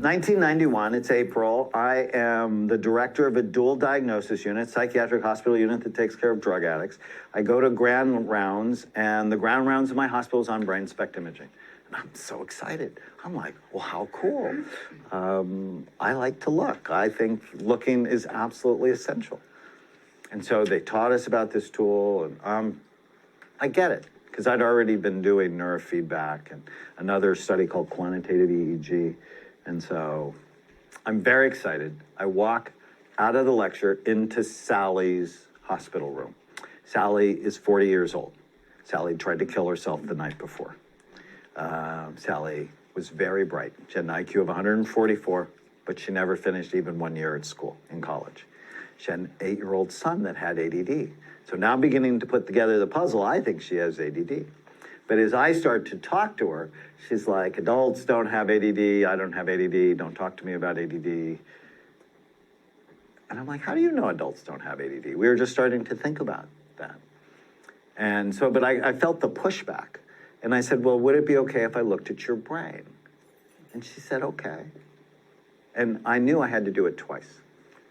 1991, it's April. I am the director of a dual diagnosis unit, psychiatric hospital unit that takes care of drug addicts. I go to grand rounds, and the grand rounds of my hospital is on brain SPECT imaging. And I'm so excited. I'm like, well, how cool. I like to look. I think looking is absolutely essential. And so they taught us about this tool, and I get it, because I'd already been doing neurofeedback and another study called quantitative EEG. And so I'm very excited. I walk out of the lecture into Sally's hospital room. Sally is 40 years old. Sally tried to kill herself the night before. Sally was very bright. She had an IQ of 144, but she never finished even 1 year at school in college. She had an 8-year-old son that had ADD. So now beginning to put together the puzzle, I think she has ADD. But as I start to talk to her, she's like, adults don't have ADD, I don't have ADD, don't talk to me about ADD. And I'm like, how do you know adults don't have ADD? We were just starting to think about that. And so, but I felt the pushback. And I said, well, would it be okay if I looked at your brain? And she said, okay. And I knew I had to do it twice.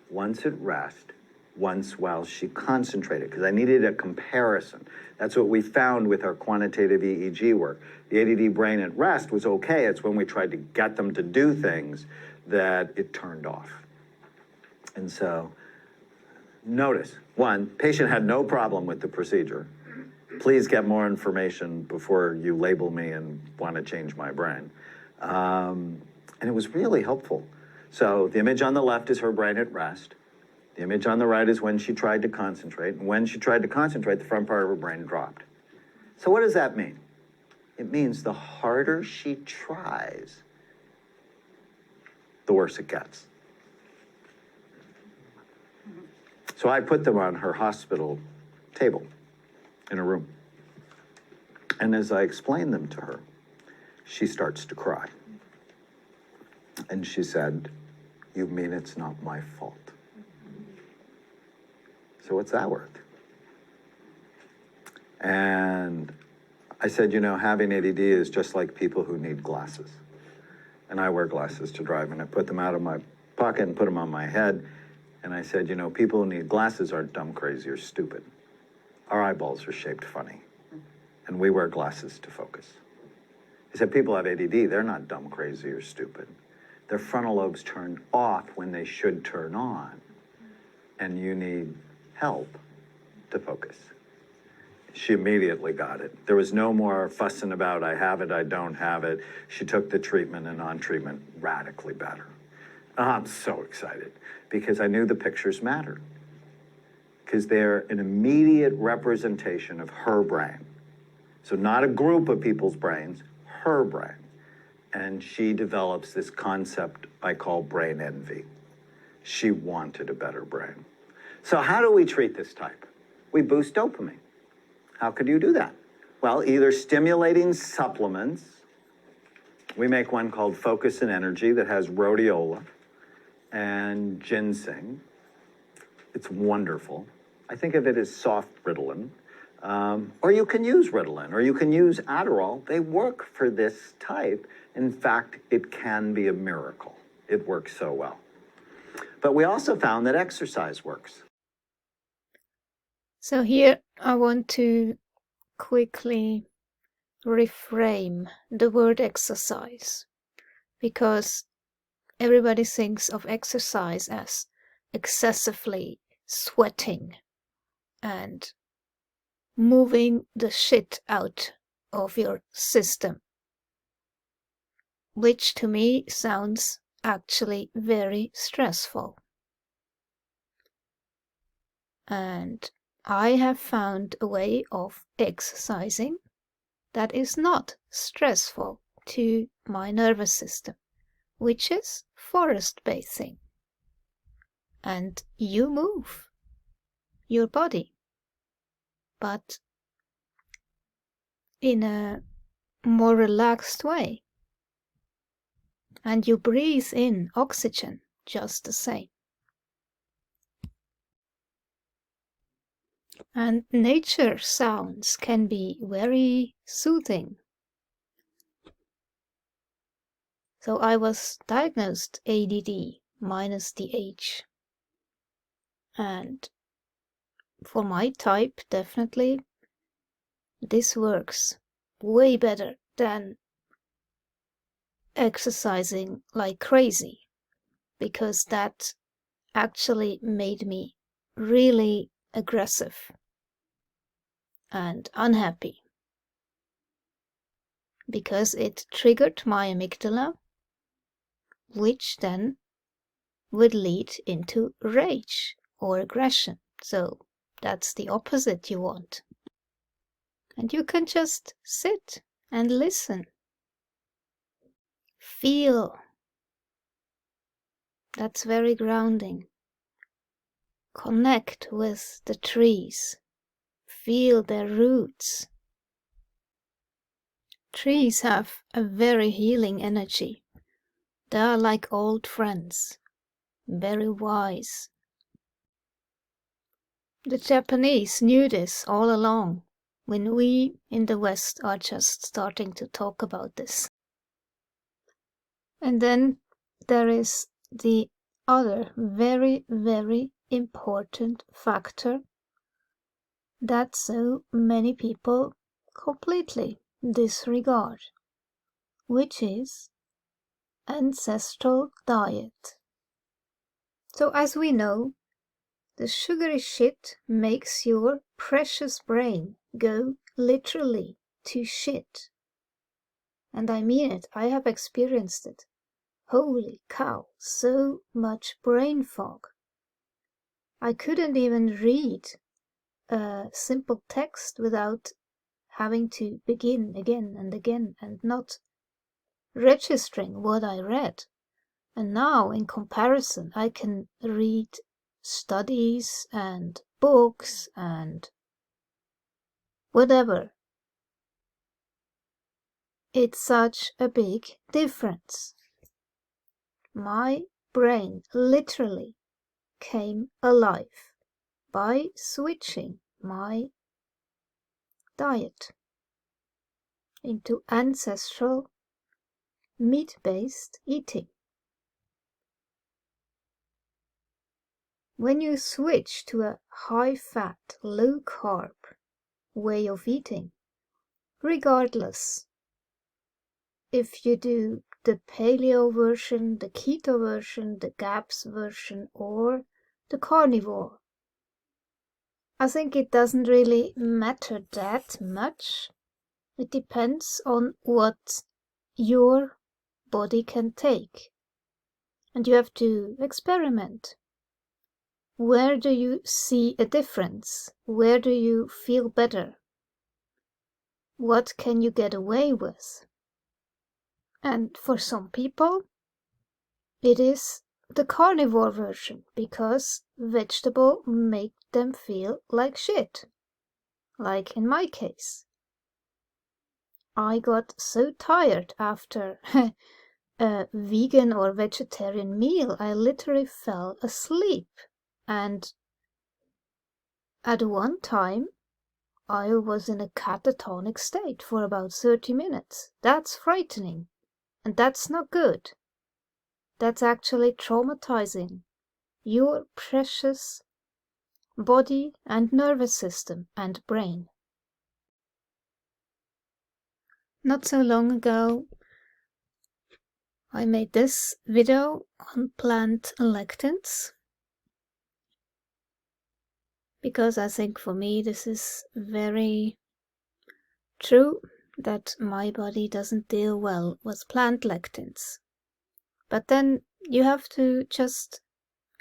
Once at rest, once while she concentrated, because I needed a comparison. That's what we found with our quantitative EEG work. The ADD brain at rest was okay. It's when we tried to get them to do things that it turned off. And so, notice, one, patient had no problem with the procedure. Please get more information before you label me and want to change my brain. And it was really helpful. So the image on the left is her brain at rest. The image on the right is when she tried to concentrate. And when she tried to concentrate, the front part of her brain dropped. So what does that mean? It means the harder she tries, the worse it gets. So I put them on her hospital table in a room. And as I explained them to her, she starts to cry. And she said, you mean it's not my fault? So what's that worth? And I said, you know, having ADD is just like people who need glasses. And I wear glasses to drive, and I put them out of my pocket and put them on my head. And I said, you know, people who need glasses aren't dumb, crazy, or stupid. Our eyeballs are shaped funny, and we wear glasses to focus. I said, people have ADD, they're not dumb, crazy, or stupid. Their frontal lobes turn off when they should turn on, and you need help to focus. She immediately got it. There was no more fussing about, I have it, I don't have it. She took the treatment, and on treatment, radically better. I'm so excited because I knew the pictures mattered, because they're an immediate representation of her brain. So not a group of people's brains, her brain. And she develops this concept I call brain envy. She wanted a better brain. So how do we treat this type? We boost dopamine. How could you do that? Well, either stimulating supplements. We make one called Focus and Energy that has rhodiola and ginseng. It's wonderful. I think of it as soft Ritalin. Or you can use Ritalin, or you can use Adderall. They work for this type. In fact, it can be a miracle. It works so well. But we also found that exercise works. So here I want to quickly reframe the word exercise, because everybody thinks of exercise as excessively sweating and moving the shit out of your system, which to me sounds actually very stressful. And I have found a way of exercising that is not stressful to my nervous system, which is forest bathing. And you move your body, but in a more relaxed way. And you breathe in oxygen just the same. And nature sounds can be very soothing. So I was diagnosed ADD minus the H. And for my type, definitely, this works way better than exercising like crazy, because that actually made me really aggressive and unhappy, because it triggered my amygdala, which then would lead into rage or aggression. So that's the opposite you want. And you can just sit and listen. Feel. That's very grounding. Connect with the trees. Feel their roots. Trees have a very healing energy. They are like old friends, very wise. The Japanese knew this all along, when we in the West are just starting to talk about this. And then there is the other very, very important factor that so many people completely disregard, which is ancestral diet. So as we know, the sugary shit makes your precious brain go literally to shit. And I mean it, I have experienced it. Holy cow, so much brain fog. I couldn't even read a simple text without having to begin again and again and not registering what I read. And now, in comparison, I can read studies and books and whatever. It's such a big difference. My brain literally came alive by switching my diet into ancestral meat-based eating. When you switch to a high-fat, low-carb way of eating, regardless if you do the paleo version, the keto version, the GAPS version, or the carnivore, I think it doesn't really matter that much. It depends on what your body can take. And you have to experiment. Where do you see a difference? Where do you feel better? What can you get away with? And for some people, it is the carnivore version, because vegetable make them feel like shit. Like in my case. I got so tired after a vegan or vegetarian meal, I literally fell asleep. And at one time, I was in a catatonic state for about 30 minutes. That's frightening. And that's not good. That's actually traumatizing your precious body and nervous system and brain. Not so long ago, I made this video on plant lectins, because I think for me this is very true, that my body doesn't deal well with plant lectins. But then you have to just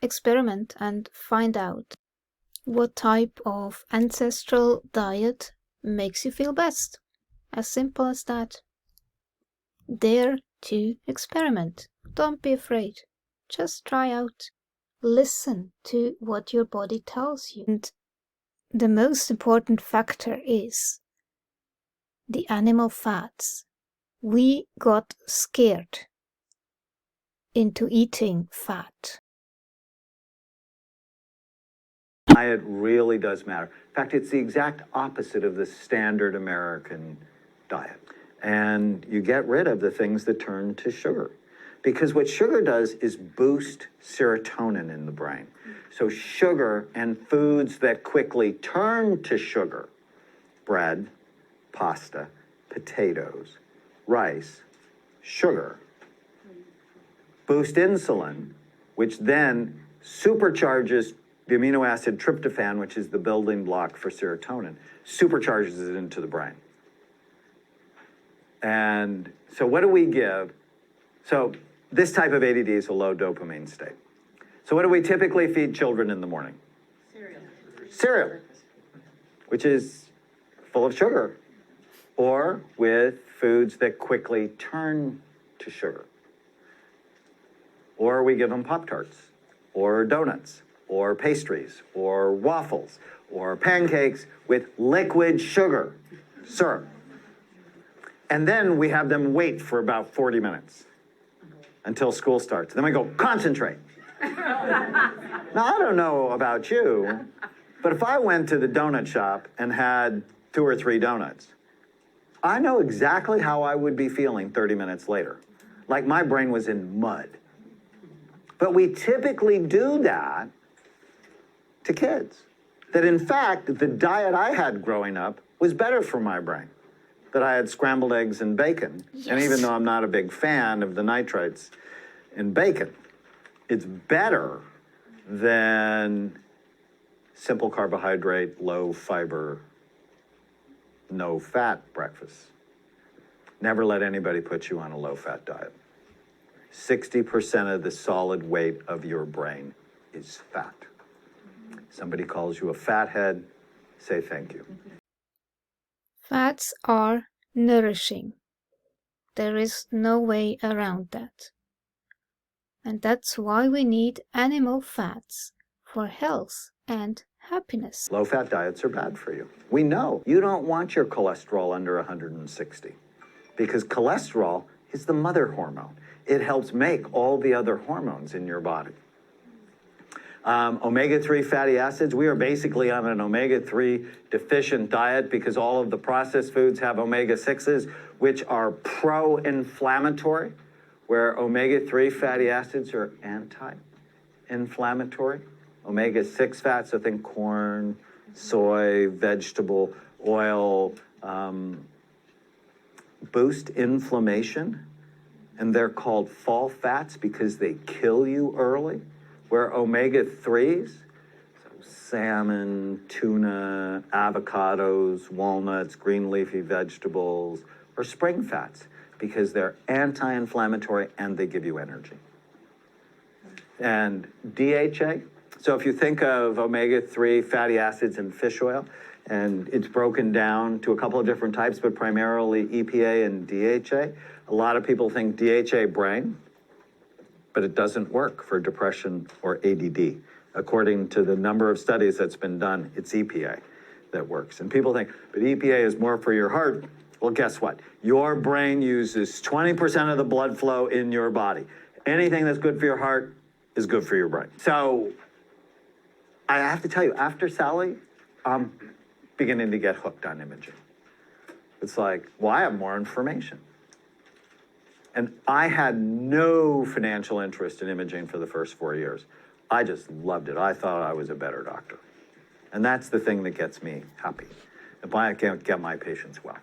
experiment and find out what type of ancestral diet makes you feel best. As simple as that. Dare to experiment. Don't be afraid. Just try out. Listen to what your body tells you. And the most important factor is the animal fats. We got scared into eating fat. Diet really does matter. In fact, it's the exact opposite of the standard American diet. And you get rid of the things that turn to sugar. Because what sugar does is boost serotonin in the brain. So sugar and foods that quickly turn to sugar, bread, pasta, potatoes, rice, sugar, boost insulin, which then supercharges the amino acid tryptophan, which is the building block for serotonin, supercharges it into the brain. And so what do we give? So this type of ADD is a low dopamine state. So what do we typically feed children in the morning? Cereal, which is full of sugar, or with foods that quickly turn to sugar. Or we give them Pop-Tarts, or donuts, or pastries, or waffles, or pancakes with liquid sugar, syrup. And then we have them wait for about 40 minutes until school starts. Then we go, concentrate. Now, I don't know about you, but if I went to the donut shop and had 2 or 3 donuts, I know exactly how I would be feeling 30 minutes later. Like my brain was in mud. But we typically do that to kids. That in fact, the diet I had growing up was better for my brain. That I had scrambled eggs and bacon. Yes. And even though I'm not a big fan of the nitrates in bacon, it's better than simple carbohydrate, low fiber, no fat breakfast. Never let anybody put you on a low fat diet. 60% of the solid weight of your brain is fat. Somebody calls you a fathead, say thank you. Fats are nourishing. There is no way around that. And that's why we need animal fats for health and happiness. Low-fat diets are bad for you. We know you don't want your cholesterol under 160 because cholesterol is the mother hormone. It helps make all the other hormones in your body. Omega-3 fatty acids, we are basically on an omega-3 deficient diet because all of the processed foods have omega-6s, which are pro-inflammatory, where omega-3 fatty acids are anti-inflammatory. Omega-6 fats, so think corn, soy, vegetable oil, boost inflammation, and they're called fall fats because they kill you early. Where omega-3s, so salmon, tuna, avocados, walnuts, green leafy vegetables, are spring fats because they're anti-inflammatory and they give you energy. And DHA, so if you think of omega-3 fatty acids in fish oil, and it's broken down to a couple of different types, but primarily EPA and DHA, a lot of people think DHA brain, but it doesn't work for depression or ADD. According to the number of studies that's been done, it's EPA that works. And people think, but EPA is more for your heart. Well, guess what? Your brain uses 20% of the blood flow in your body. Anything that's good for your heart is good for your brain. So I have to tell you, after Sally, I'm beginning to get hooked on imaging. It's like, well, I have more information. And I had no financial interest in imaging for the first 4 years. I just loved it. I thought I was a better doctor. And that's the thing that gets me happy. If I can't get my patients well.